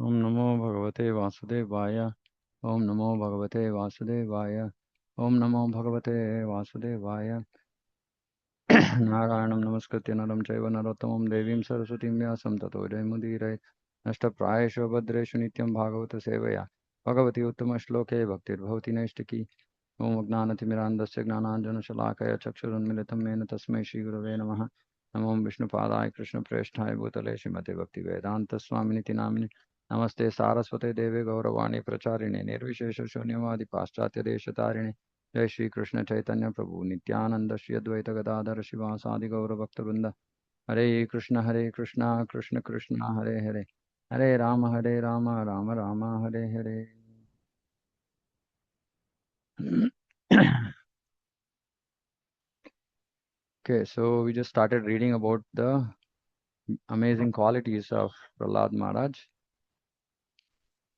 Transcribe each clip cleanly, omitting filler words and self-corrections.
ओम नमो भगवते वासुदेवाय। ओम नमो भगवते वासुदेवाय। ओम नमो भगवते वासुदेवाय। नारायणं नमस्कृत्य नरं चैव नरोत्तमं देवीं सरस्वतीं व्यासं ततो जयमुदीरये। नष्टप्रायेषु भद्रेषु नित्यं भागवत सेवया भगवती उत्तमश्लोके भक्तिर्भवति नैष्टिकी। ओम ज्ञानतिमिरान्धस्य ज्ञानाञ्जनशलाकया चक्षुरुन्मिलितं येन तस्मै श्रीगुरवे नमः। नमो विष्णुपादाय कृष्णप्रेष्ठाय भूतले श्रीमते भक्तिवेदान्तस्वामिनिति नामिने। नमस्ते सारस्वते देवे गौरवाणी प्रचारिणे निर्विशेषशून्यवादि पाश्चात्यदेशतारिणे। जय श्री कृष्ण चैतन्य प्रभु नित्यानंद श्री अद्वैत गदाधर शिवासादि गौरभक्तवृंद। हरे कृष्ण कृष्ण कृष्ण हरे हरे। हरे Ram Ram Ram Hare Hare. Okay, so we just started reading about the amazing qualities of Prahlad Maharaj.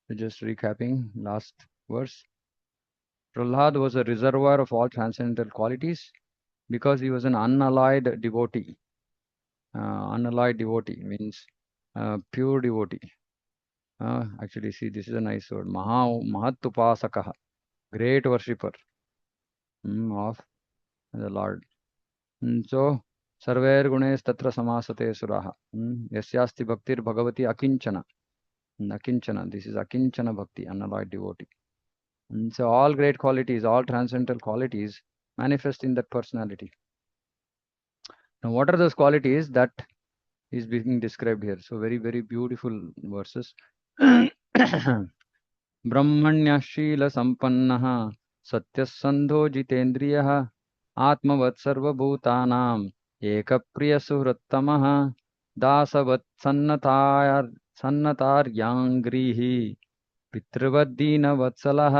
So just recapping last verse. Prahlad was a reservoir of all transcendental qualities because he was an unalloyed devotee. Unalloyed devotee means pure devotee. Actually, see, this is a nice word. Mahatupasakaha, great worshipper of the Lord. So, Sarvair Gunes Tatra Samasate Suraha. Yasyasti Bhaktir Bhagavati Akinchana. Akinchana, this is Akinchana Bhakti, unalloyed devotee. So, all great qualities, all transcendental qualities manifest in that personality. Now, what are those qualities that is being described here? So, very, very beautiful verses. ब्रह्मण्यशीलसम्पन्नः सत्यसन्धो जितेन्द्रियः आत्मवत् सर्वभूतानाम् एकप्रियसुहृत्तमः दासवत्सन्नतार्याङ्घ्रिः पितृवद्दीनवत्सलः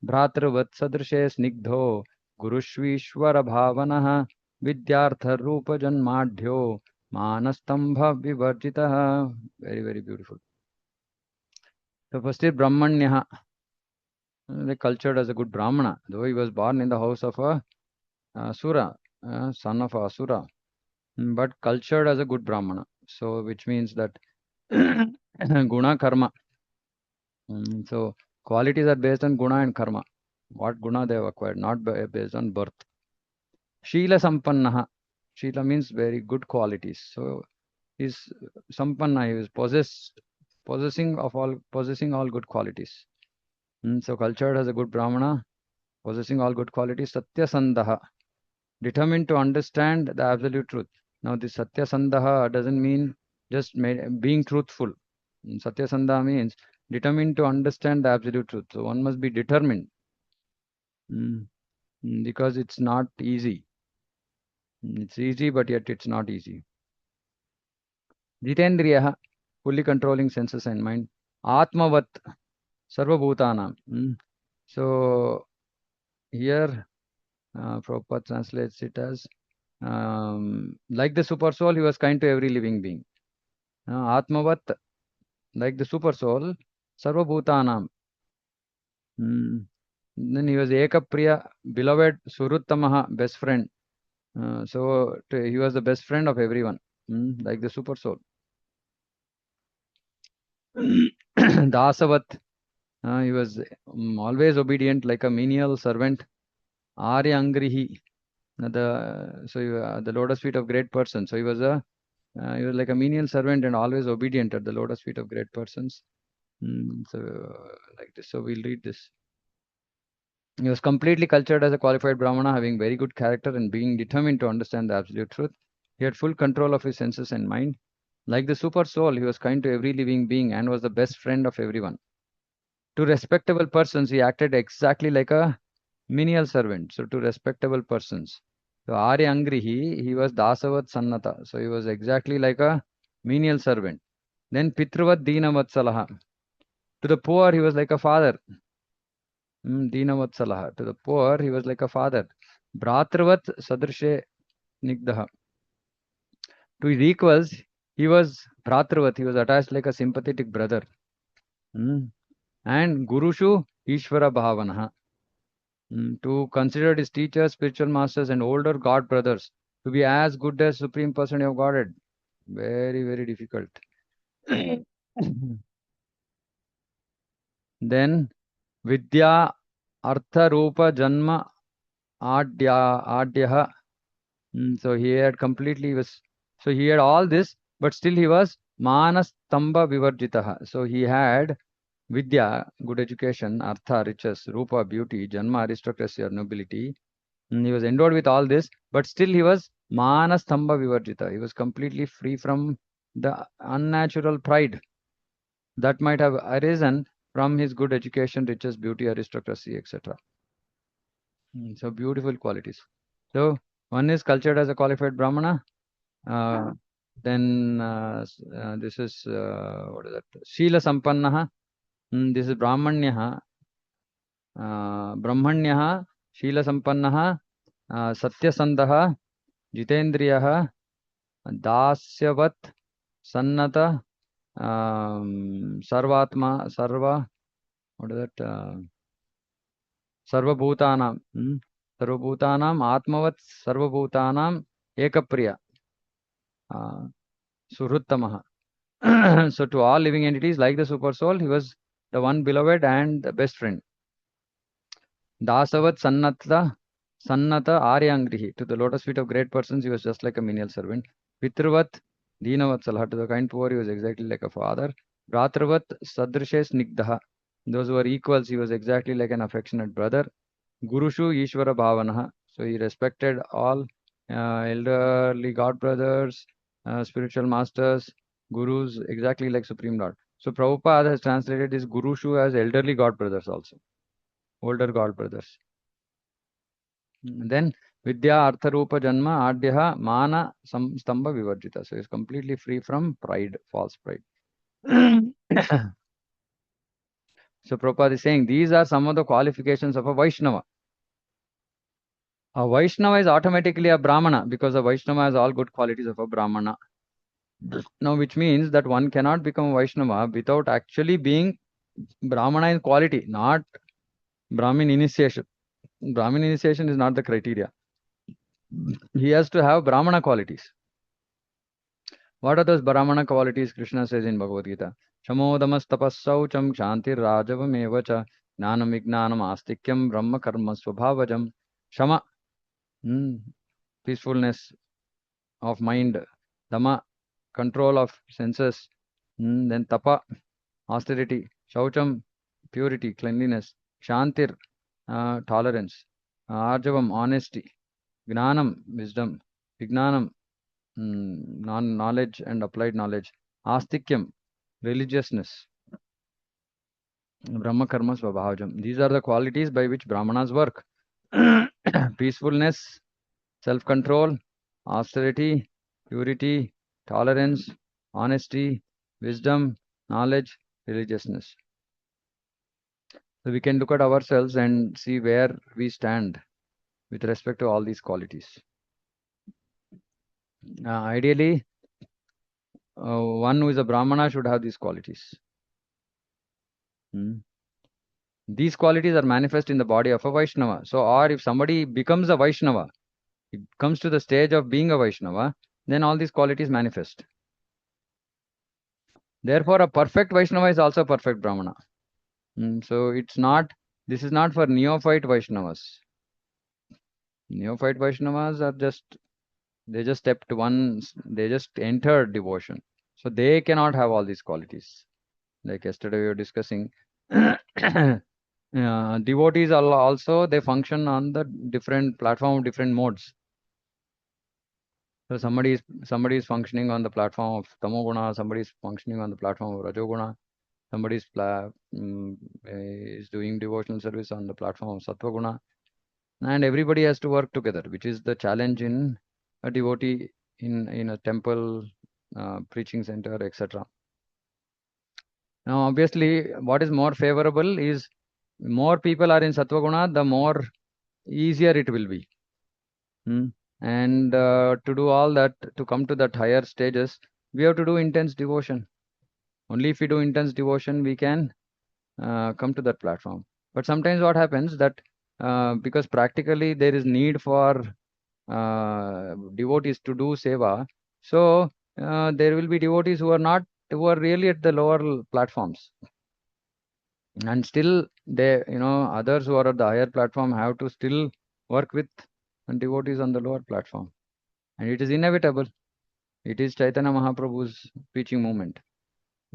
भ्रातृवत्सदृशे स्निग्धो गुरुष्वीश्वरभावनः विद्यार्थरूपजन्माढ्यो मानस्तम्भविवर्जितः. Very, very beautiful. So first is Brahmanya. Cultured as a good Brahmana, though he was born in the house of a Asura, son of a Asura, but cultured as a good Brahmana. So, which means that guna karma. So, qualities are based on guna and karma. What guna they have acquired, not based on birth. Shila sampannaha. Shila means very good qualities. So, is sampanna, he is possessing all good qualities. So, cultured as a good Brahmana, possessing all good qualities. Satya sandaha, determined to understand the absolute truth. Now, this Satya Sandaha doesn't mean just being truthful. Satya Sandaha means determined to understand the absolute truth. So, one must be determined because it's not easy. It's easy, but yet it's not easy. Jitendriyaha, fully controlling senses and mind. Atmavat, Sarvabhutanam. So, here, Prabhupada translates it as like the super soul, he was kind to every living being. Atmavat, like the super soul, Sarvabhutanam. Then he was Ekapriya, beloved, Suruttamaha, best friend. So he was the best friend of everyone, like the super soul. Dasavat, he was always obedient, like a menial servant. Arya Angrihi, the lotus feet of great persons. So he was like a menial servant and always obedient at the lotus feet of great persons. So like this. So we'll read this. He was completely cultured as a qualified Brahmana, having very good character and being determined to understand the absolute truth. He had full control of his senses and mind. Like the super soul, he was kind to every living being and was the best friend of everyone. To respectable persons, he acted exactly like a menial servant. So to respectable persons. So Arya Angrihi, he was Dasavat Sannata. So he was exactly like a menial servant. Then Pitruvat Dina Vatsalaha. To the poor, he was like a father. Deenavatsalaha. To the poor, he was like a father. Bhratravat Sadrishe Nigdaha. To his equals, he was Bhratravat. He was attached like a sympathetic brother. And Gurushu Ishvara Bhavanaha. To consider his teachers, spiritual masters, and older god brothers to be as good as Supreme Personality of Godhead. Very, very difficult. Then Vidya Artha Rupa Janma Adyaha. So he had completely was so he had all this, but still he was Manastamba Vivarjitaha. So he had Vidya, good education, Artha, riches, Rupa, beauty, Janma, aristocracy or nobility. He was endowed with all this, but still he was Manastamba Vivarjita. He was completely free from the unnatural pride that might have arisen from his good education, riches, beauty, aristocracy, etc. So beautiful qualities. So one is cultured as a qualified Brahmana. Uh, then this is what is that? Shila Sampannaha. This is Brahmanyaha. Brahmanyah, Shila Sampannaha, Satyasandha, Jitendriyaha, Dasyavat, Sannata, Sarvatma, Sarva, what is that? Sarvabhutanam. Sarvabhutanam, Atmavat, Sarvabhutanam, Ekapriya, Suhruttamaha. So to all living entities, like the super soul, he was the one beloved and the best friend. Dasavat Sannata Aryangrihi. To the lotus feet of great persons, he was just like a menial servant. Pitravat Deenavatsalaha. To the kind poor, he was exactly like a father. Bhratravat Sadrishe Snigdha. Those who were equals, he was exactly like an affectionate brother. Gurushu Ishvara Bhavanaha. So he respected all elderly god brothers, spiritual masters, gurus, exactly like Supreme Lord. So Prabhupada has translated his Gurushu as elderly god brothers also, older god brothers. Then Vidya Artharupa Janma Adyaha Mana Stamba Vivarjita. So he's completely free from pride, false pride. So Prabhupada is saying these are some of the qualifications of a Vaishnava. A Vaishnava is automatically a Brahmana because a Vaishnava has all good qualities of a Brahmana. Now, which means that one cannot become a Vaishnava without actually being Brahmana in quality, not Brahmin initiation. Brahmin initiation is not the criteria. He has to have Brahmana qualities. What are those Brahmana qualities? Krishna says in Bhagavad Gita. Shamodamas tapassaucham kshantir rajavam evacha gnanam vignanam astikyam brahma karma swabhavajam. Shama, peacefulness of mind. Dama, control of senses. Then tapa, austerity. Shaucham, purity, cleanliness. Kshantir, tolerance. Arjavam, honesty. Gnanam, wisdom. Vignanam, knowledge and applied knowledge. Astikyam, religiousness. Brahma karma svabhavajam. These are the qualities by which Brahmanas work. Peacefulness, self-control, austerity, purity, tolerance, honesty, wisdom, knowledge, religiousness. So we can look at ourselves and see where we stand with respect to all these qualities. Ideally, one who is a Brahmana should have these qualities. These qualities are manifest in the body of a Vaishnava. So, or if somebody becomes a Vaishnava, it comes to the stage of being a Vaishnava, then all these qualities manifest. Therefore, a perfect Vaishnava is also a perfect Brahmana. So, this is not for neophyte Vaishnavas. Neophyte Vaishnavas are they just they just entered devotion. So, they cannot have all these qualities. Like yesterday we were discussing, devotees also, they function on the different platform, different modes. So somebody is functioning on the platform of Tamoguna, somebody is functioning on the platform of Rajoguna, somebody is doing devotional service on the platform of Sattva-guna, and everybody has to work together, which is the challenge in a devotee in a temple, preaching center, etc. Now, obviously, what is more favorable is more people are in Sattva-guna, the more easier it will be. And to do all that, to come to that higher stages, we have to do intense devotion. Only if we do intense devotion, we can come to that platform. But sometimes what happens that because practically there is need for devotees to do seva, so there will be devotees who are really at the lower platforms. And still they, others who are at the higher platform have to still work with devotees on the lower platform. And it is inevitable. It is Chaitanya Mahaprabhu's preaching movement.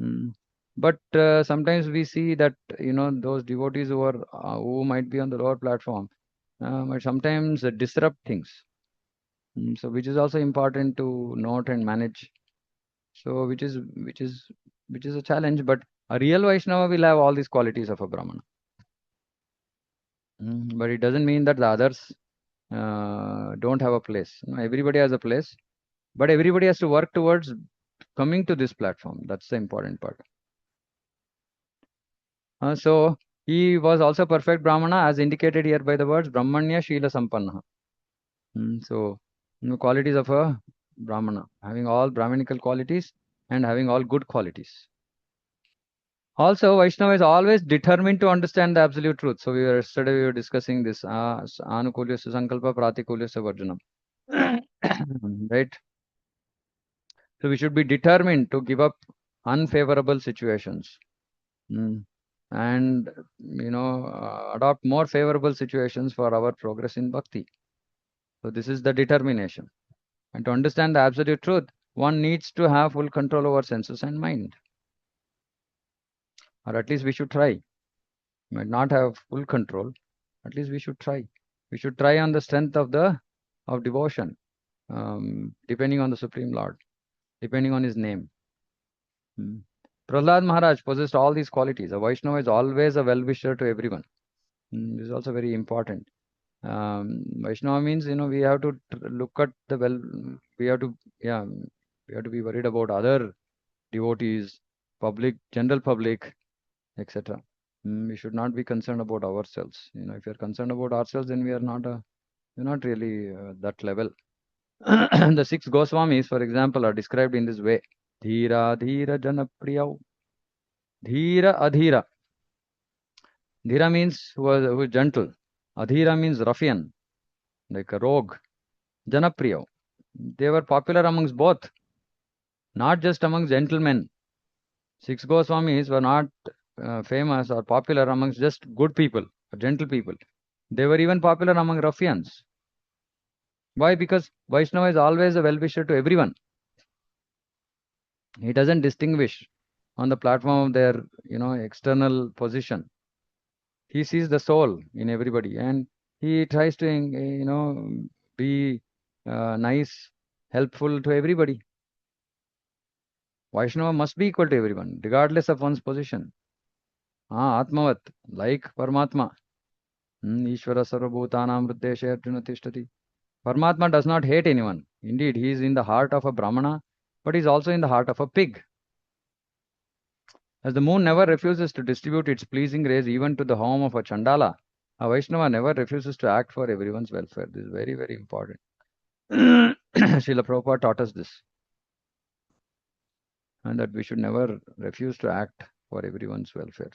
Mm. But sometimes we see that, those devotees who might be on the lower platform might sometimes disrupt things. So which is also important to note and manage. So which is a challenge. But a real Vaishnava will have all these qualities of a Brahmana. But it doesn't mean that the others don't have a place. Everybody has a place, but everybody has to work towards coming to this platform. That's the important part. So he was also perfect Brahmana, as indicated here by the words Brahmanya Shila Sampanna. So, qualities of a Brahmana, having all Brahminical qualities and having all good qualities. Also, Vaishnava is always determined to understand the absolute truth. So, yesterday we were discussing this Anukulyasya Sankalpa Pratikulyasya Varjanam. Right? So, we should be determined to give up unfavorable situations. And adopt more favorable situations for our progress in bhakti. So this is the determination. And to understand the absolute truth, one needs to have full control over senses and mind. Or at least we should try. We might not have full control. At least we should try. We should try on the strength of devotion, depending on the Supreme Lord, depending on his name. Prahlad Maharaj possessed all these qualities. A Vaishnava is always a well-wisher to everyone. This is also very important. Vaishnava means, we have to look at we have to, yeah, we have to be worried about other devotees, public, general public, etc. We should not be concerned about ourselves. If you're concerned about ourselves, then we're not really that level. The six Goswamis, for example, are described in this way. Dhira, Dhira, Janapriyav. Dhira, Adhira. Dhira means who is gentle. Adhira means ruffian, like a rogue. Janapriyav. They were popular amongst both, not just amongst gentlemen. Six Goswamis were not famous or popular amongst just good people or gentle people. They were even popular among ruffians. Why? Because Vaishnava is always a well-wisher to everyone. He doesn't distinguish on the platform of their, external position. He sees the soul in everybody, and he tries to, be nice, helpful to everybody. Vaishnava must be equal to everyone, regardless of one's position. Atmavat, like Paramatma. Ishvara sarvabhutanam hriddeshe arjuna tishtati. Paramatma does not hate anyone. Indeed, he is in the heart of a Brahmana, but he is also in the heart of a pig. As the moon never refuses to distribute its pleasing rays even to the home of a Chandala, a Vaishnava never refuses to act for everyone's welfare. This is very, very important. Srila Prabhupada taught us this. And that we should never refuse to act for everyone's welfare.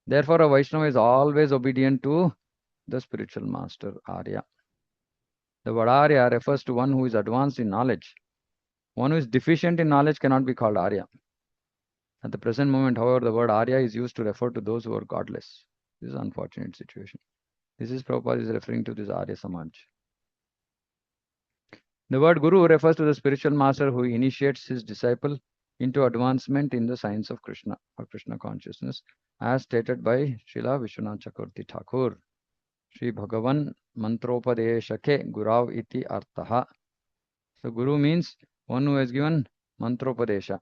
Therefore, a Vaishnava is always obedient to the spiritual master, Arya. The word Arya refers to one who is advanced in knowledge. One who is deficient in knowledge cannot be called Arya. At the present moment, however, the word Arya is used to refer to those who are godless. This is an unfortunate situation. This is Prabhupada is referring to this Arya Samaj. The word Guru refers to the spiritual master who initiates his disciple into advancement in the science of Krishna or Krishna consciousness, as stated by Srila Vishwanath Chakravarti Thakur. Sri Bhagavan Mantropadeshake Gurav iti artaha. So Guru means one who has given Mantropadesha.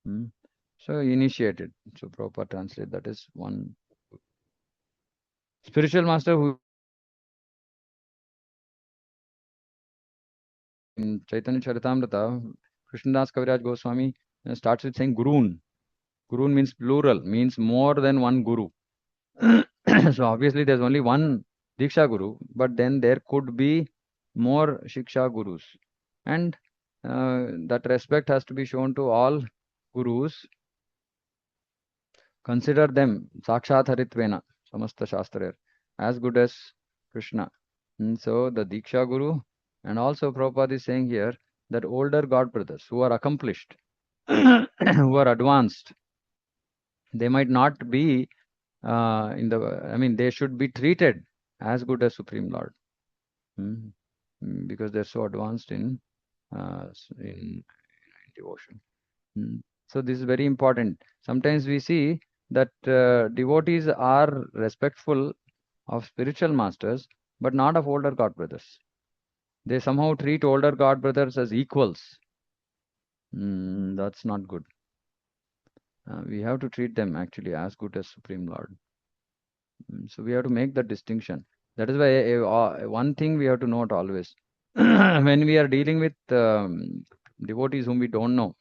So initiated. So Prabhupada translate that is one spiritual master who in Chaitanya Charitamrita, Krishnadas Kaviraj Goswami starts with saying Gurun. Gurun means plural, means more than one Guru. So obviously there's only one Diksha Guru, but then there could be more Shiksha Gurus. And that respect has to be shown to all Gurus. Consider them Sakshat Haritvena, Samasta Shastra, as good as Krishna. And so the Diksha Guru, and also Prabhupada is saying here that older God brothers who are accomplished, who are advanced, They might not be I mean, they should be treated as good as Supreme Lord. Mm. Because they're so advanced in devotion. Mm. So this is very important. Sometimes we see that devotees are respectful of spiritual masters, but not of older god brothers. They somehow treat older god brothers as equals. That's not good. We have to treat them actually as good as Supreme Lord. So we have to make that distinction. That is why one thing we have to note always when we are dealing with devotees whom we don't know.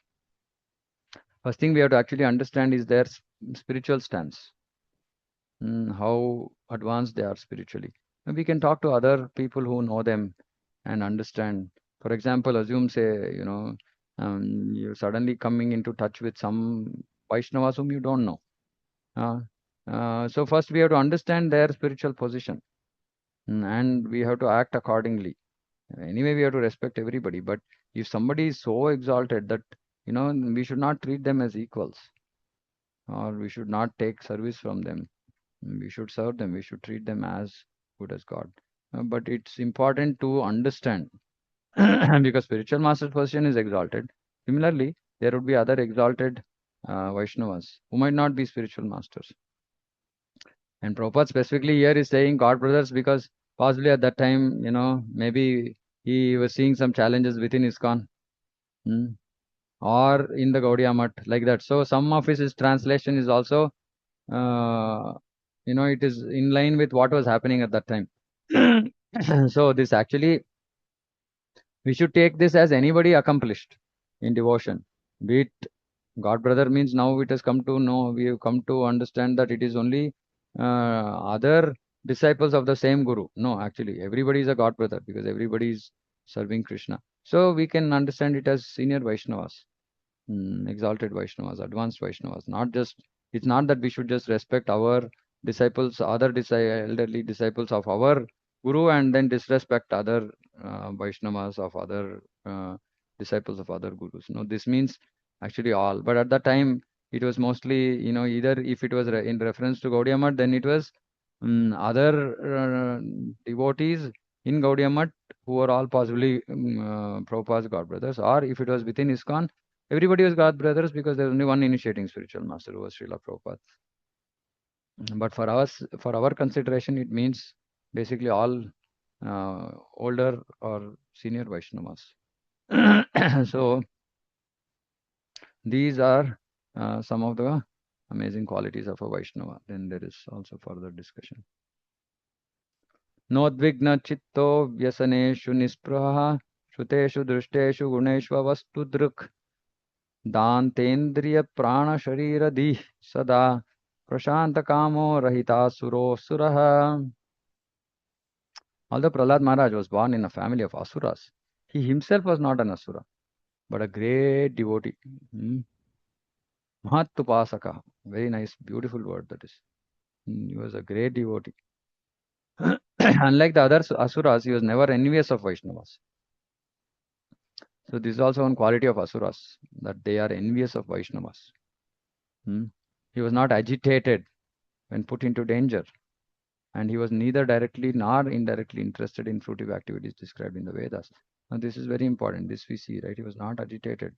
First thing we have to actually understand is their spiritual stance, how advanced they are spiritually. And we can talk to other people who know them and understand. For example, assume, say, you're suddenly coming into touch with some Vaishnavas whom you don't know. Uh, so first we have to understand their spiritual position, and we have to act accordingly. Anyway, we have to respect everybody, but if somebody is so exalted that, we should not treat them as equals, or we should not take service from them. We should serve them. We should treat them as good as God. But it's important to understand because spiritual master's position is exalted. Similarly, there would be other exalted Vaishnavas who might not be spiritual masters. And Prabhupada specifically here is saying God brothers because possibly at that time, maybe he was seeing some challenges within ISKCON, hmm, or in the Gaudiya Math, like that. So some of his translation is also, uh, it is in line with what was happening at that time. So this actually, we should take this as anybody accomplished in devotion. Be it God brother means now it has come to know, we have come to understand that it is only other disciples of the same Guru. No, actually, everybody is a God brother because everybody is serving Krishna. So we can understand it as senior Vaishnavas, exalted Vaishnavas, advanced Vaishnavas. Not just, it's not that we should just respect our disciples, elderly disciples of our Guru and then disrespect other Vaishnavas of other disciples of other Gurus. No, this means actually all. But at that time, it was mostly, either if it was in reference to Gaudiya Math, then it was other devotees in Gaudiya Math who were all possibly Prabhupada's God brothers, or if it was within ISKCON, everybody was God brothers because there's only one initiating spiritual master who was Srila Prabhupada. But for us, for our consideration, it means basically all older or senior Vaishnavas. So these are some of the amazing qualities of a Vaishnava. Then there is also further discussion. Nodvigna chitto vyasaneshu nispraha shuteshu drishteshu guneshva vastu druk दान्तेन्द्रिय प्राण शरीर दी सदा प्रशांत कामो रहita suro surah. Although Prahlad Maharaj was born in a family of asuras, he himself was not an asura, but a great devotee. Mahatupasaka. Very nice, beautiful word that is. He was a great devotee. Unlike the other asuras, he was never envious of Vaishnavas. So this is also one quality of asuras, that they are envious of Vaishnavas. He was not agitated when put into danger, and he was neither directly nor indirectly interested in fruitive activities described in the Vedas. Now this is very important. This we see, right? He was not agitated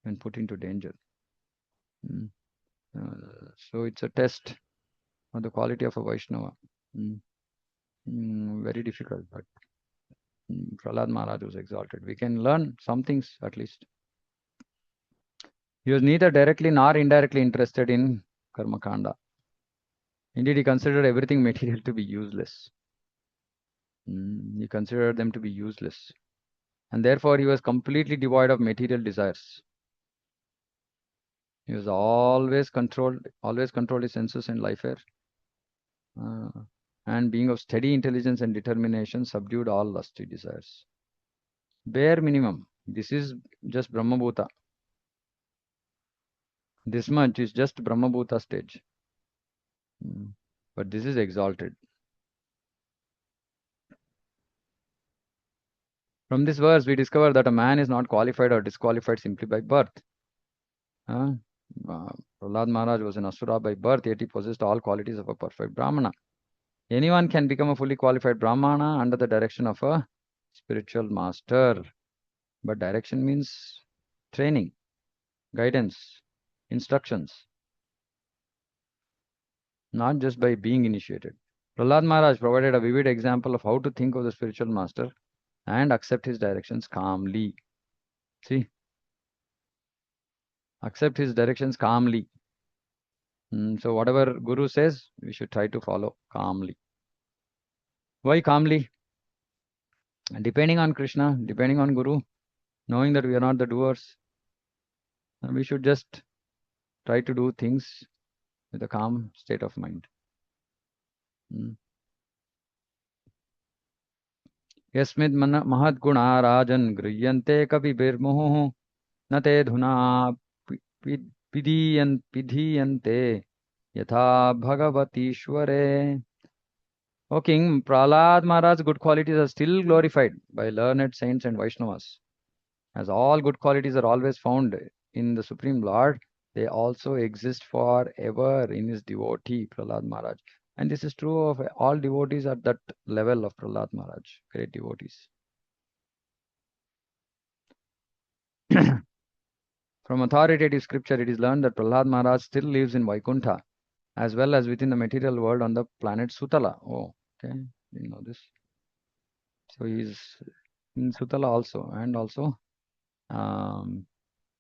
when put into danger. So it's a test of the quality of a Vaishnava. Very difficult, but Prahlad Maharaj was exalted. We can learn some things at least. He was neither directly nor indirectly interested in karma kanda. Indeed, he considered everything material to be useless. He considered them to be useless. And therefore, he was completely devoid of material desires. He was always controlled his senses and life air. And being of steady intelligence and determination, subdued all lusty desires. Bare minimum. This is just Brahmabhuta. This much is just Brahmabhuta stage. But this is exalted. From this verse, we discover that a man is not qualified or disqualified simply by birth. Prahlad Maharaj was an Asura by birth, yet he possessed all qualities of a perfect Brahmana. Anyone can become a fully qualified Brahmana under the direction of a spiritual master. But direction means training, guidance, instructions, not just by being initiated. Prahlad Maharaj provided a vivid example of how to think of the spiritual master and accept his directions calmly. See, accept his directions calmly. So, whatever Guru says, we should try to follow calmly. Why calmly? Depending on Krishna, depending on Guru, knowing that we are not the doers, we should just try to do things with a calm state of mind. यस्मिद् महद्गुणा राजन् गृह्यन्ते कविभिर्मुहुः न ते धुना पिधीयन्ते यथा भगवतीश्वरे. O King, Prahlad Maharaj's good qualities are still glorified by learned saints and Vaishnavas. As all good qualities are always found in the Supreme Lord, they also exist forever in his devotee, Prahlad Maharaj. And this is true of all devotees at that level of Prahlad Maharaj, great devotees. From authoritative scripture, it is learned that Prahlad Maharaj still lives in Vaikuntha, as well as within the material world on the planet Sutala. Oh, okay, you know this. So he is in Sutala also, and also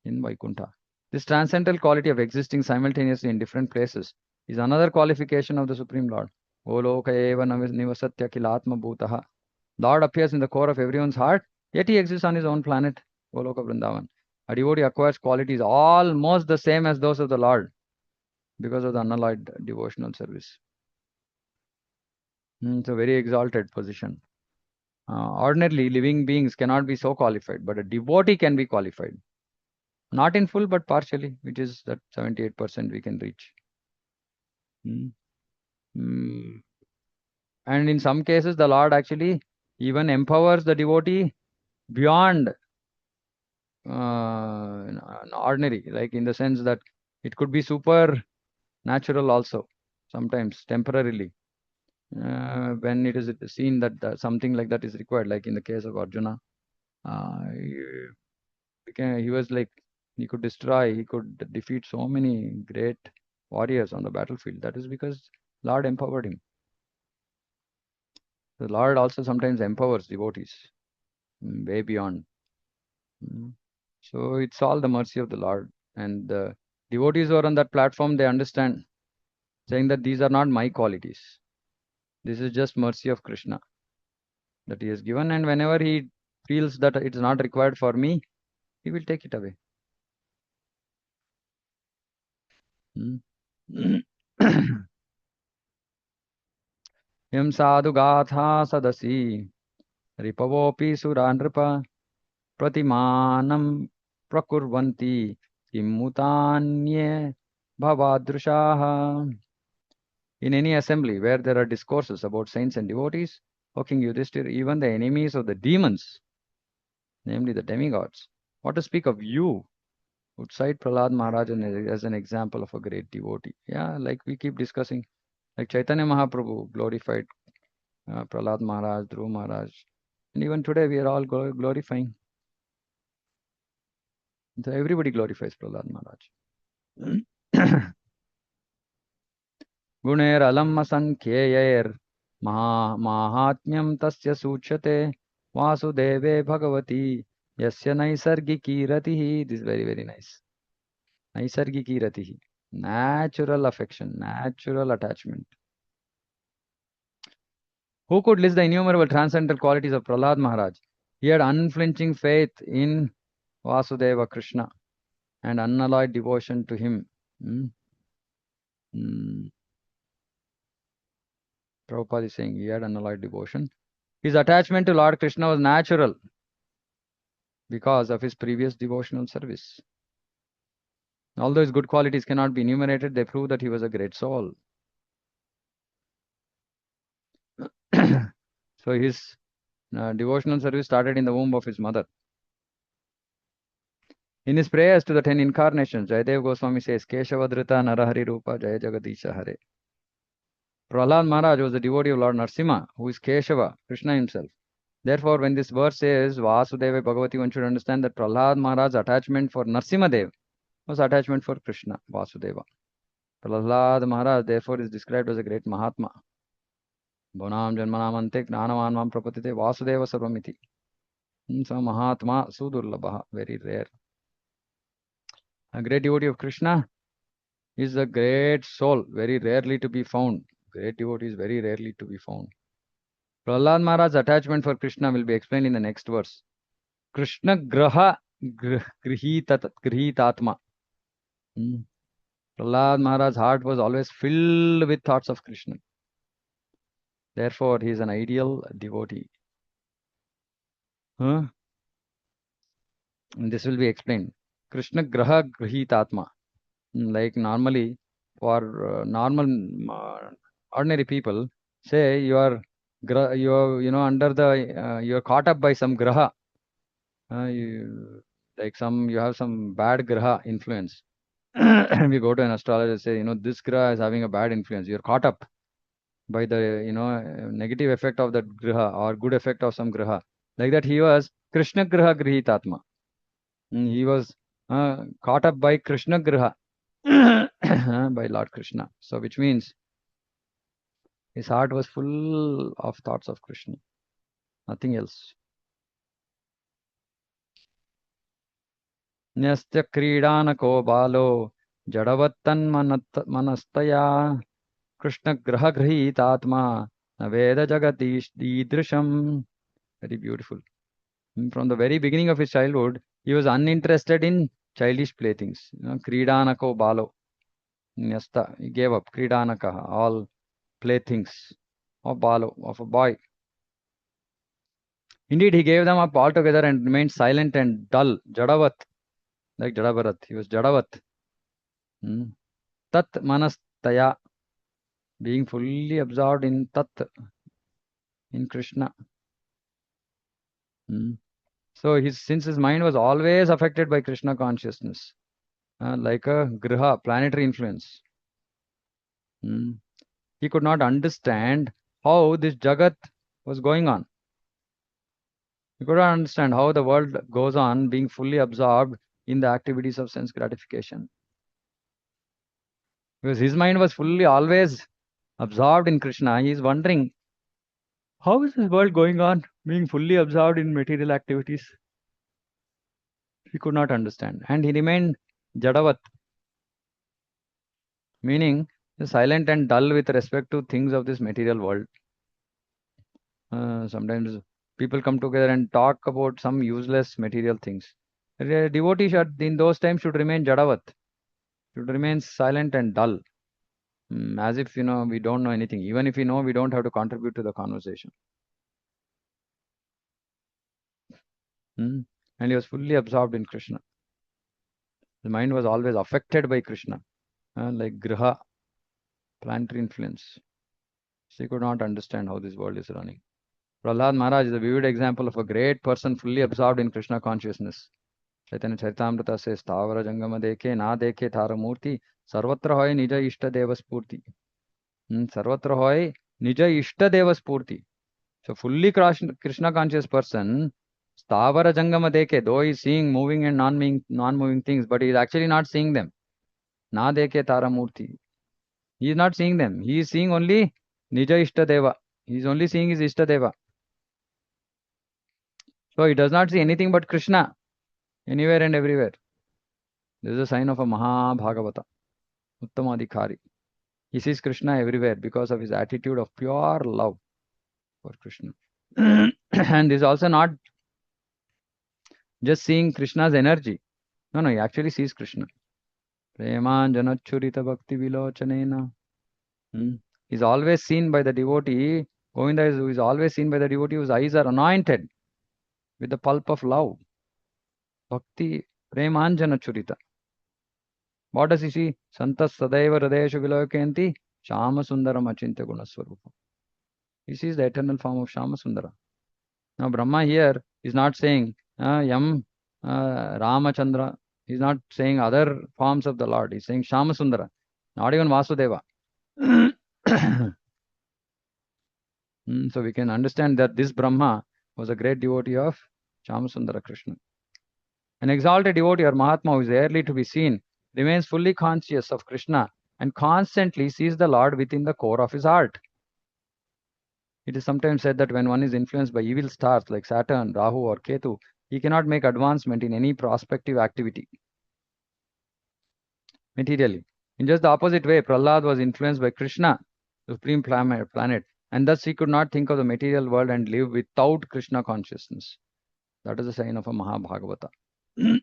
in Vaikuntha. This transcendental quality of existing simultaneously in different places is another qualification of the Supreme Lord. Goloka eva nivasatya kilatma bhutaha. Lord appears in the core of everyone's heart, yet he exists on his own planet, Goloka Vrindavan. A devotee acquires qualities almost the same as those of the Lord because of the unalloyed devotional service. It's a very exalted position. Ordinarily, living beings cannot be so qualified, but a devotee can be qualified. Not in full, but partially, which is that 78% we can reach. Mm. Mm. And in some cases, the Lord actually even empowers the devotee beyond ordinary, like in the sense that it could be super natural also, sometimes temporarily, when it is seen that something like that is required, like in the case of Arjuna. He was like, he could destroy, he could defeat so many great warriors on the battlefield. That is because Lord empowered him. The Lord also sometimes empowers devotees way beyond. So it's all the mercy of the Lord. And the devotees who are on that platform, they understand, saying that these are not my qualities. This is just mercy of Krishna that he has given. And whenever he feels that it's not required for me, he will take it away. Yam sadhu gatha sadasi ripavopi sura nripa pratimanam prakurvanti immutanye bhavadrushaha. In any assembly where there are discourses about saints and devotees, O King Yudhishthir, even the enemies of the demons, namely the demigods, what to speak of you, would cite Prahlad Maharaj as an example of a great devotee. Yeah, like we keep discussing, like Chaitanya Mahaprabhu glorified Prahlad Maharaj, Dhruv Maharaj, and even today we are all glorifying. So everybody glorifies Prahlad Maharaj. गुणैरलम् माहात्म्यं तस्य सूच्यते वासुदेवे भगवती यस्य नैसर्गिकी रतिः. This is very, very nice. नैसर्गिकी रतिः. Natural affection, natural attachment. Who could list the innumerable transcendental qualities of Prahlad Maharaj? He had unflinching faith in Vasudeva Krishna and unalloyed devotion to him. Prabhupada is saying he had unalloyed devotion. His attachment to Lord Krishna was natural because of his previous devotional service. Although his good qualities cannot be enumerated, they prove that he was a great soul. So his devotional service started in the womb of his mother. In his prayers to the 10 incarnations, Jayadev Goswami says, Keshavadrita Narahari Rupa Jaya Jagadisha Hare. Prahlad Maharaj was the devotee of Lord Narasimha, who is Keshava, Krishna himself. Therefore, when this verse says Vasudeva Bhagavati, one should understand that Prahlad Maharaj's attachment for Narasimha Dev was attachment for Krishna, Vasudeva. Prahlad Maharaj, therefore, is described as a great Mahatma. Bhunam Janmanam Ante Gnanavan Mam Prapatite Vasudeva Sarvamiti. So Mahatma Sudurlabha, very rare. A great devotee of Krishna is a great soul, very rarely to be found. Great devotee is very rarely to be found. Prahlad Maharaj's attachment for Krishna will be explained in the next verse. Krishna Graha Grihitatma. Prahlad Maharaj's heart was always filled with thoughts of Krishna. Therefore, he is an ideal devotee. And this will be explained. Krishna Graha Grihitatma. Like normally, for normal ordinary people, say you are under the you are caught up by some graha. You have some bad graha influence. We go to an astrologer and say, this graha is having a bad influence. You're caught up by the, negative effect of that graha or good effect of some graha. Like that, he was Krishna graha grihitatma. He was caught up by Krishna graha, by Lord Krishna. So, which means his heart was full of thoughts of Krishna, nothing else. Nyastya kridanako balo jadavattan manastaya Krishna graha grihitatma naveda jagatish didrisham. Very beautiful. From the very beginning of his childhood, he was uninterested in childish playthings. Kridanako balo. Nyasta. He gave up. Kridanaka. All playthings of balo, of a boy. Indeed, he gave them up altogether and remained silent and dull. Jadavat. Like Jadabharat. He was Jadavat. Tat manastaya. Being fully absorbed in Tat. In Krishna. So since his mind was always affected by Krishna consciousness, like a griha, planetary influence, he could not understand how this Jagat was going on. He could not understand how the world goes on being fully absorbed in the activities of sense gratification. Because his mind was fully always absorbed in Krishna, he is wondering, how is this world going on being fully absorbed in material activities? He could not understand. And he remained Jadavat, meaning silent and dull with respect to things of this material world. Sometimes people come together and talk about some useless material things. A devotee should, in those times, should remain Jadavat, should remain silent and dull, as if we don't know anything. Even if we know, we don't have to contribute to the conversation. And he was fully absorbed in Krishna. The mind was always affected by Krishna, like Griha, planetary influence. So he could not understand how this world is running. Prahlad Maharaj is a vivid example of a great person fully absorbed in Krishna consciousness. Chaitanya Charitamrita says, Thavara Jangama dekhe, na dekhe thara murti, sarvatra hoy nija ishta deva spurti. Sarvatra hoy nija ishta deva spurti. So fully Krishna conscious person, Thavara Jangama dekhe, though he is seeing moving and non-moving things, but he is actually not seeing them. Na dekhe thara murti. He is not seeing them. He is seeing only nija ishta deva. He is only seeing his ishta deva. So he does not see anything but Krishna anywhere and everywhere. This is a sign of a Mahabhagavata, Uttamadhikari. He sees Krishna everywhere because of his attitude of pure love for Krishna. And this is also not just seeing Krishna's energy. No, he actually sees Krishna. Premanjanachurita bhakti vilochanena. He's always seen by the devotee. Govinda is always seen by the devotee whose eyes are anointed with the pulp of love. Bhakti Premanjanachurita. What does he see? Santas Sadaiva Hridayeshu Vilokanti Shama Sundaram Achintya Gunaswarupa. He sees the eternal form of Shama Sundara. Now Brahma here is not saying Ramachandra. He's not saying other forms of the Lord. He's saying Shamasundara, not even Vasudeva. So we can understand that this Brahma was a great devotee of Shamasundara Krishna. An exalted devotee or Mahatma who is rarely to be seen remains fully conscious of Krishna and constantly sees the Lord within the core of his heart. It is sometimes said that when one is influenced by evil stars like Saturn, Rahu, or Ketu, he cannot make advancement in any prospective activity materially. In just the opposite way, Prahlad was influenced by Krishna, the supreme planet, and thus he could not think of the material world and live without Krishna consciousness. That is a sign of a Mahabhagavata. He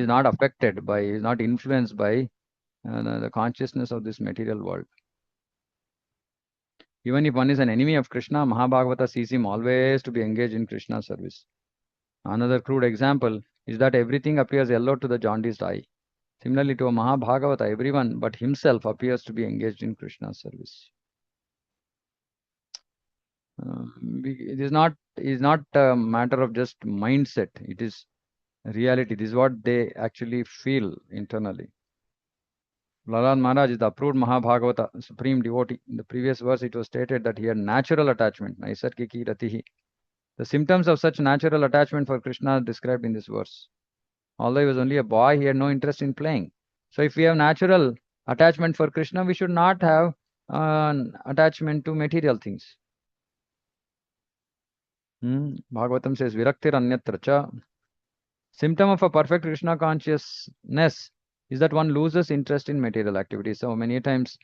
is not affected by, he is not influenced by the consciousness of this material world. Even if one is an enemy of Krishna, Mahabhagavata sees him always to be engaged in Krishna's service. Another crude example is that everything appears yellow to the jaundiced eye. Similarly, to a Mahabhagavata, everyone but himself appears to be engaged in Krishna's service. It is not a matter of just mindset. It is reality. This is what they actually feel internally. Prahlad Maharaj is the approved Mahabhagavata, supreme devotee. In the previous verse, it was stated that he had natural attachment, Naisargiki Ratihi. The symptoms of such natural attachment for Krishna are described in this verse. Although he was only a boy, he had no interest in playing. So if we have natural attachment for Krishna, we should not have attachment to material things. Bhagavatam says, Viraktir Anyatra Cha. Symptom of a perfect Krishna consciousness is that one loses interest in material activities. So many times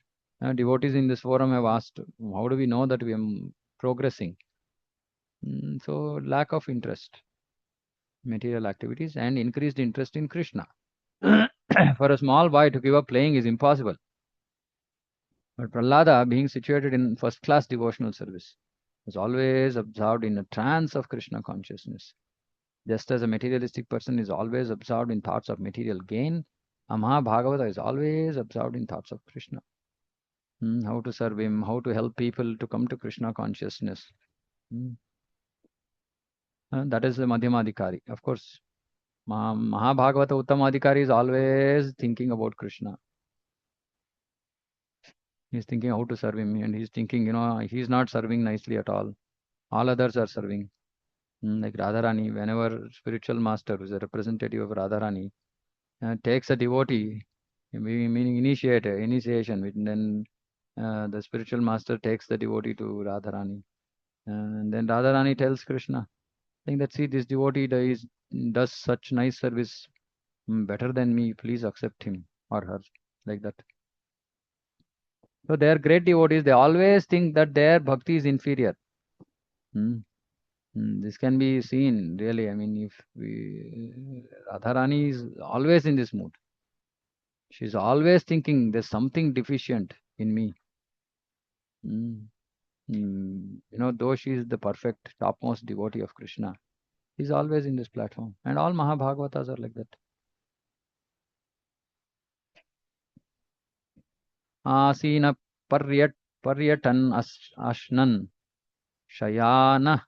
devotees in this forum have asked, how do we know that we are progressing? So lack of interest, material activities, and increased interest in Krishna. For a small boy to give up playing is impossible. But Prahlada, being situated in first-class devotional service, was always absorbed in a trance of Krishna consciousness. Just as a materialistic person is always absorbed in thoughts of material gain, a Mahabhagavata is always absorbed in thoughts of Krishna. How to serve him, how to help people to come to Krishna consciousness. That is the Madhyamadhikari. Of course, Mahabhagavata Uttamadhikari is always thinking about Krishna. He's thinking how to serve him, and he's thinking, he's not serving nicely at all. All others are serving. Like Radharani, whenever spiritual master, who is a representative of Radharani, takes a devotee, meaning initiation, then the spiritual master takes the devotee to Radharani. And then Radharani tells Krishna, saying that, see, this devotee does such nice service better than me, please accept him or her, like that. So they are great devotees. They always think that their bhakti is inferior. This can be seen really. I mean, if Radharani is always in this mood. She's always thinking there's something deficient in me. Though she is the perfect topmost devotee of Krishna, she's always in this platform. And all Mahabhagavatas are like that. Asina paryatan ashnan shayana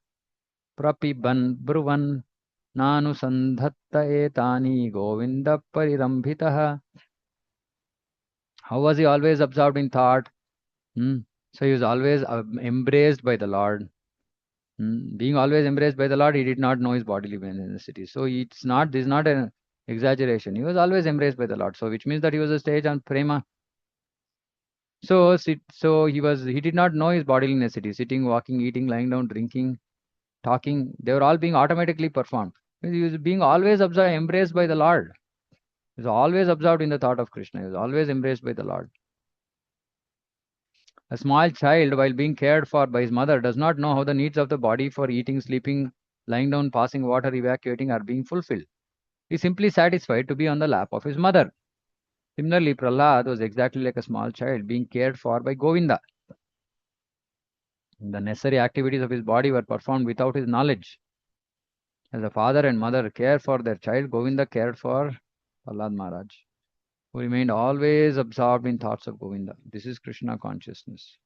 prapiban bruvan nanu sandhatta etani govinda parirambhitaha. How was he always absorbed in thought? So he was always embraced by the Lord. Being always embraced by the Lord, he did not know his bodily necessity. So this is not an exaggeration. He was always embraced by the Lord. So which means that he was a stage on prema. So he did not know his bodily necessity. Sitting, walking, eating, lying down, drinking, talking, they were all being automatically performed. He was being always embraced by the Lord. He was always absorbed in the thought of Krishna. He was always embraced by the Lord. A small child, while being cared for by his mother, does not know how the needs of the body for eating, sleeping, lying down, passing water, evacuating are being fulfilled. He is simply satisfied to be on the lap of his mother. Similarly, Prahlad was exactly like a small child being cared for by Govinda. The necessary activities of his body were performed without his knowledge. As a father and mother care for their child, Govinda cared for Prahlad Maharaj, who remained always absorbed in thoughts of Govinda. This is Krishna consciousness.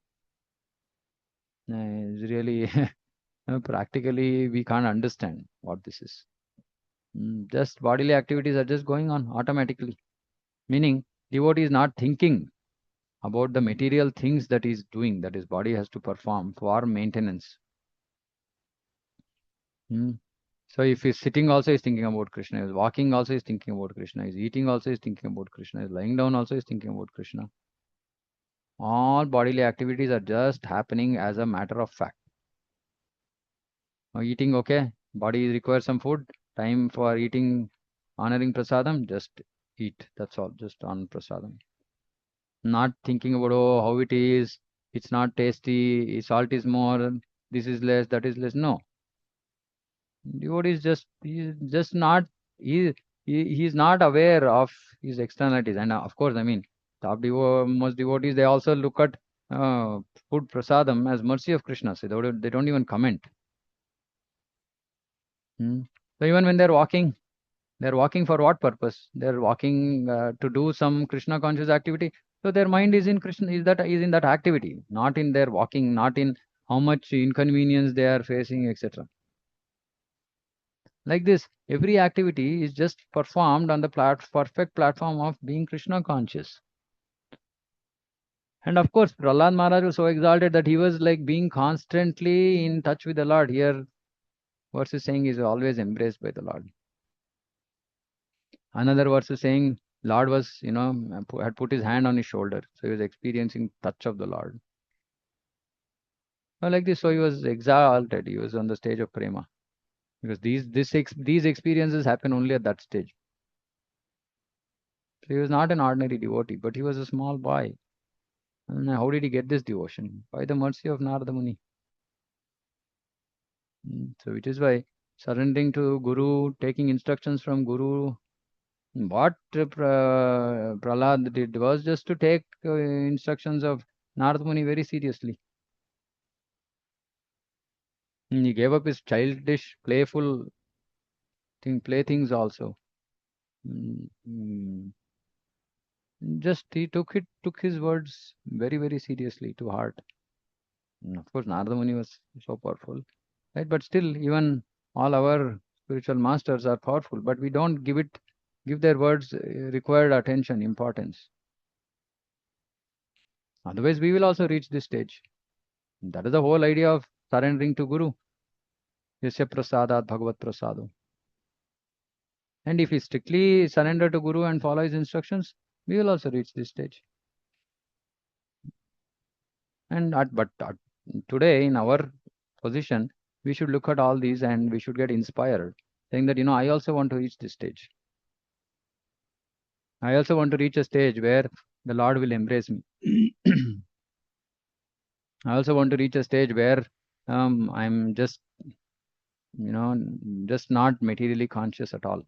It's really practically we can't understand what this is. Just bodily activities are just going on automatically. Meaning, devotee is not thinking about the material things that he's doing, that his body has to perform for maintenance. Hmm. So if he's sitting also he's thinking about Krishna, he's walking also he's thinking about Krishna, he's eating also he's thinking about Krishna, he's lying down also he's thinking about Krishna. All bodily activities are just happening as a matter of fact. Now eating, okay, body requires some food, time for eating, honoring prasadam, just eat. That's all, just on prasadam. Not thinking about, oh, how it is, it's not tasty, salt is more, this is less, that is less. No, devotee is just he is just not he he is not aware of his externalities. And of course, I mean, most devotees they also look at food prasadam as mercy of Krishna. So they don't even comment. Hmm. So even when they're walking for what purpose? They're walking to do some Krishna conscious activity. So their mind is in Krishna, is in that activity, not in their walking, not in how much inconvenience they are facing, etc. Like this, every activity is just performed on the perfect platform of being Krishna conscious. And of course, Prahlad Maharaj was so exalted that he was like being constantly in touch with the Lord. Here, verse is saying is always embraced by the Lord. Another verse is saying Lord was, had put his hand on his shoulder. So he was experiencing touch of the Lord. Like this, so he was exalted. He was on the stage of prema. Because these experiences happen only at that stage. So he was not an ordinary devotee, but he was a small boy. And how did he get this devotion? By the mercy of Narada Muni. So it is why surrendering to Guru, taking instructions from Guru, what Prahlad did was just to take instructions of Narada Muni very seriously. He gave up his childish, playful playthings also. Mm, mm. Just he took his words very, very seriously to heart. Of course, Narada Muni was so powerful, right? But still, even all our spiritual masters are powerful, but we don't give their words required attention, importance. Otherwise, we will also reach this stage. That is the whole idea of surrendering to Guru. Yasya prasadat bhagavat prasado. And if we strictly surrender to Guru and follow his instructions, we will also reach this stage. But today, in our position, we should look at all these and we should get inspired, saying that, I also want to reach this stage. I also want to reach a stage where the Lord will embrace me. I also want to reach a stage where I'm you know, just not materially conscious at all.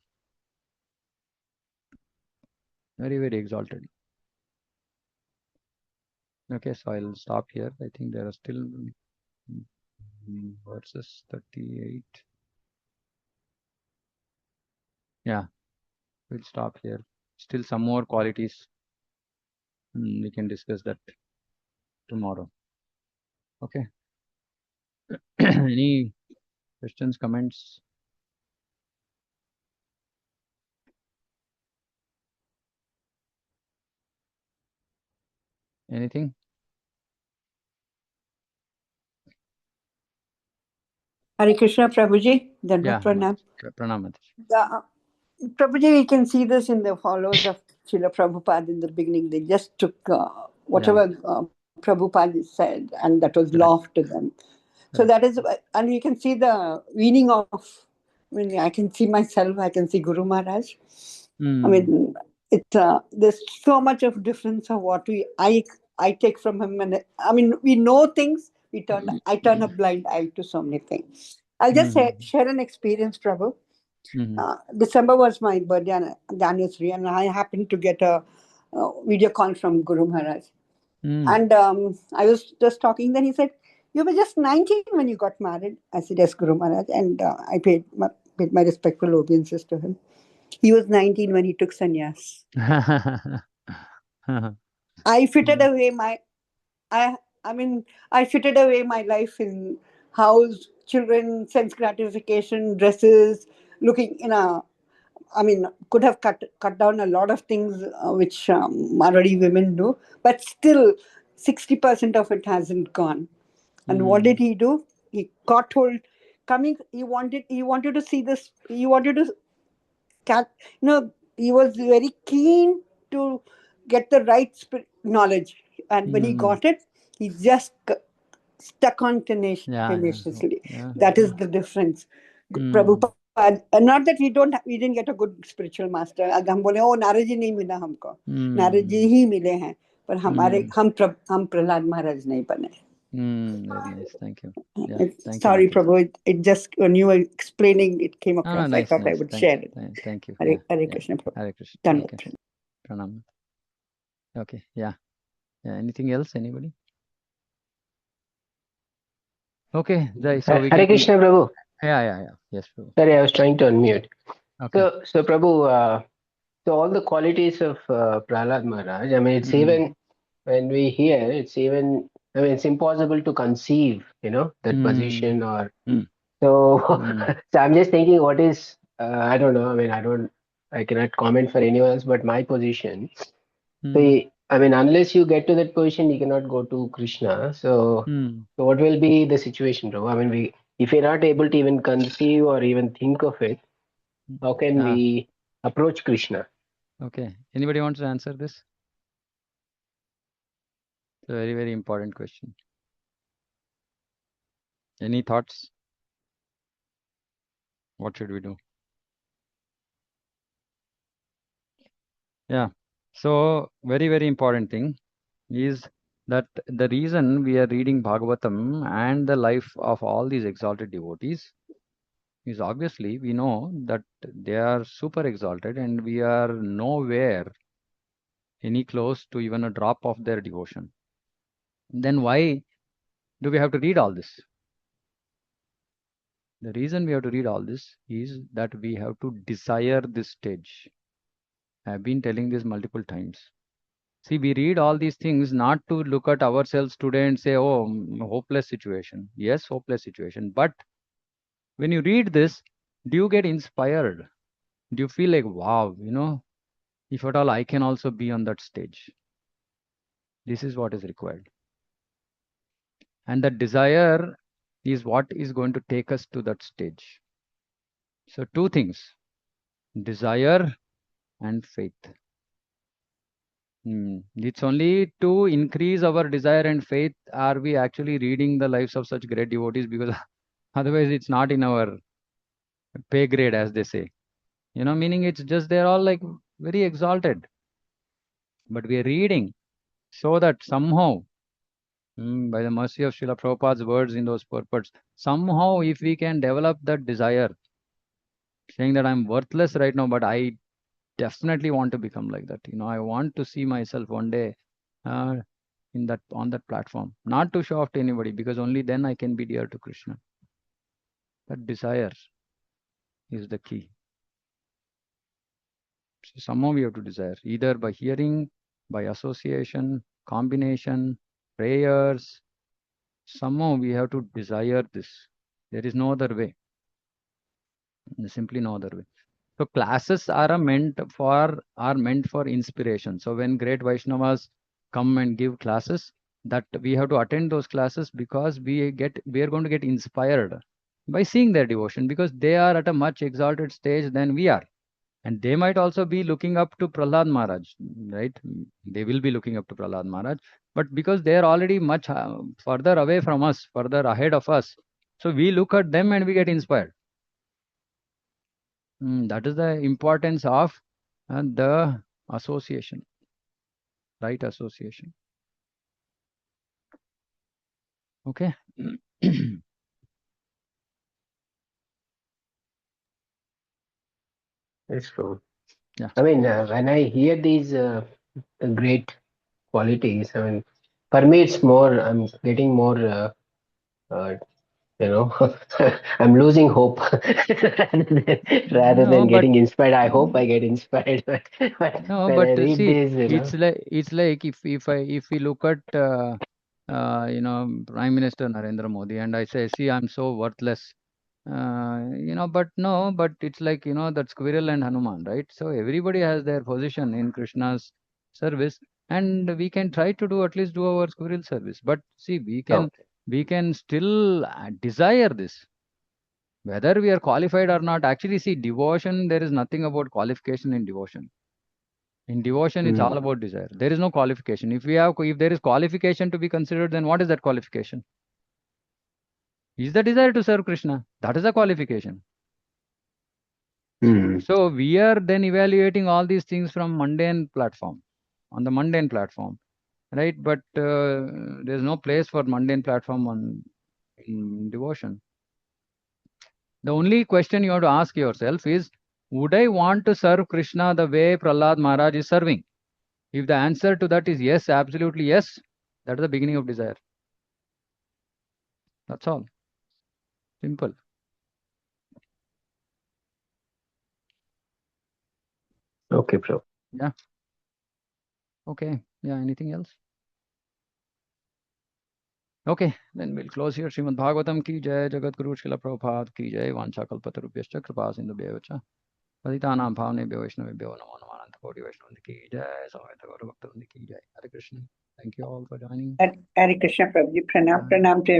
Very, very exalted. Okay, so I'll stop here. I think there are still verses 38. Yeah, we'll stop here. Still some more qualities. We can discuss that tomorrow. Okay. Any questions, comments? Anything? Hare Krishna, Prabhuji, Dandavat Yeah, Pranam. Pranam. Mataji. The, Prabhuji, we can see this in the followers of Srila Prabhupada in the beginning. They just took Yeah, whatever Prabhupada said, and that was law correct, to them. So that correct. is, and you can see the weaning of, I mean, I can see myself, I can see Guru Maharaj. I Mm, mean, there's so much of difference of what I take from him, and I mean, we know things. I turn a blind eye to so many things. I'll just mm, share an experience, Prabhu. mm, December was my birthday the anniversary, and I happened to get a video call from Guru Maharaj. mm. And I was just talking. Then he said, "You were just 19 when you got married." I said, "Yes, Guru Maharaj," and I paid my respectful obeisances to him. He was 19 when he took sannyas. I fitted away my I I mean I fitted away my life in house, children, sense gratification, dresses, looking I mean, could have cut down a lot of things which Marwari women do, but still 60% of it hasn't gone. And what did Mm. he do? He caught hold. Coming, he wanted to see this. He wanted to cat. He was very keen to get the right knowledge, and when he Mm. got it, he just stuck on Yeah, yeah. So, tenaciously. yeah, That is yeah. the difference. Mm. Prabhupada, not that we didn't get a good spiritual master. अगर हम बोले ओ नारद जी नहीं मिला हमको, Narad ji Mm. ही मिले हैं, पर हमारे Mm. हम प्रहलाद महाराज नहीं बने. Mm. Very nice. Thank you. Yeah. Thank you, Sorry, Mataji. Prabhu. It just, when you were explaining, it came No, no, across. I nice, thought I nice. would share it. Thank you. Hare, Yeah, Hare yeah. Krishna, Prabhu. Hare Krishna. Dhanavad, Okay. Prabhu. Pranam. Okay. Yeah. Yeah. Anything else? Anybody? Okay. So we Hare can. Krishna, Prabhu. Yeah, yeah, yeah. Yes, Prabhu. Sorry, I was trying to unmute. Okay. So Prabhu, so all the qualities of Prahlad Maharaj, I mean, it's Mm. even when we hear, it's even, I mean, it's impossible to conceive, that Mm. position or Mm. so. Mm. So I'm just thinking, what is, I don't know. I mean, I cannot comment for anyone else, but my position. Mm. See, I mean, unless you get to that position, you cannot go to Krishna. Mm. So what will be the situation, bro? I mean, if we're not able to even conceive or even think of it, Mm. how can Ah. we approach Krishna? Okay. Anybody wants to answer this? It's a very, very important question. Any thoughts? What should we do? Yeah. So very, very important thing is that the reason we are reading Bhagavatam and the life of all these exalted devotees is obviously we know that they are super exalted and we are nowhere any close to even a drop of their devotion. Then why do we have to read all this? The reason we have to read all this is that we have to desire this stage. I have been telling this multiple times. See, we read all these things not to look at ourselves today and say, oh, hopeless situation. Yes, hopeless situation. But when you read this, do you get inspired? Do you feel like, wow, if at all I can also be on that stage? This is what is required. And that desire is what is going to take us to that stage. So, two things, desire and faith. It's only to increase our desire and faith are we actually reading the lives of such great devotees, because otherwise it's not in our pay grade, as they say. Meaning it's just they're all like very exalted. But we are reading so that somehow, by the mercy of Srila Prabhupada's words in those purports, somehow if we can develop that desire, saying that I'm worthless right now, but I definitely want to become like that. I want to see myself one day uh, in that on that platform, not to show off to anybody, because only then I can be dear to Krishna. That desire is the key. So somehow we have to desire, either by hearing, by association, combination, prayers. Somehow we have to desire this. There is no other way. There's simply no other way. So classes are meant for inspiration. So when great Vaishnavas come and give classes, that we have to attend those classes because we are going to get inspired by seeing their devotion, because they are at a much exalted stage than we are. And they might also be looking up to Prahlad Maharaj, right? They will be looking up to Prahlad Maharaj, but because they are already much further away from us, further ahead of us, so we look at them and we get inspired. That is the importance of the association, right? Association. Okay. That's true. Yeah. I mean, when I hear these great qualities, I mean, for me, it's more, I'm getting more, uh, I'm losing hope rather No, than but getting inspired. I hope I mm, get inspired. But no, when but I read see, this, it's like if we look at Prime Minister Narendra Modi and I say, see, I'm so worthless. But no, but it's like, that squirrel and Hanuman, right? So everybody has their position in Krishna's service, and we can try to do at least do our squirrel service. But see, Okay. we can still desire this, whether we are qualified or not. Actually, see, devotion, there is nothing about qualification in devotion. In devotion, it's all Mm. about desire. There is no qualification. If there is qualification to be considered, then what is that qualification? Is the desire to serve Krishna. That is a qualification. Mm. So we are then evaluating all these things from mundane platform, on the mundane platform, right? But there's no place for mundane platform in devotion. The only question you have to ask yourself is, would I want to serve Krishna the way Prahlad Maharaj is serving? If the answer to that is yes, absolutely yes, that is the beginning of desire. That's all. Simple. Okay, bro. Yeah. Okay. Yeah. Anything else? Okay. Then we'll close here. Srimad Bhagavatam ki jai, Jagat Guru Srila Prabhupada ki jai, Vancha Kalpatarubhyascha Kripa Sindhu Bhavacha. पतितानां पावनेभ्यो वैष्णवेभ्यो नमो नमः अनंत कोटि वैष्णव की जय समवेत गौर भक्त की जय. Hare Krishna. Thank you all for joining. Hare Krishna, Prabhuji. Pranam, Yeah. pranam to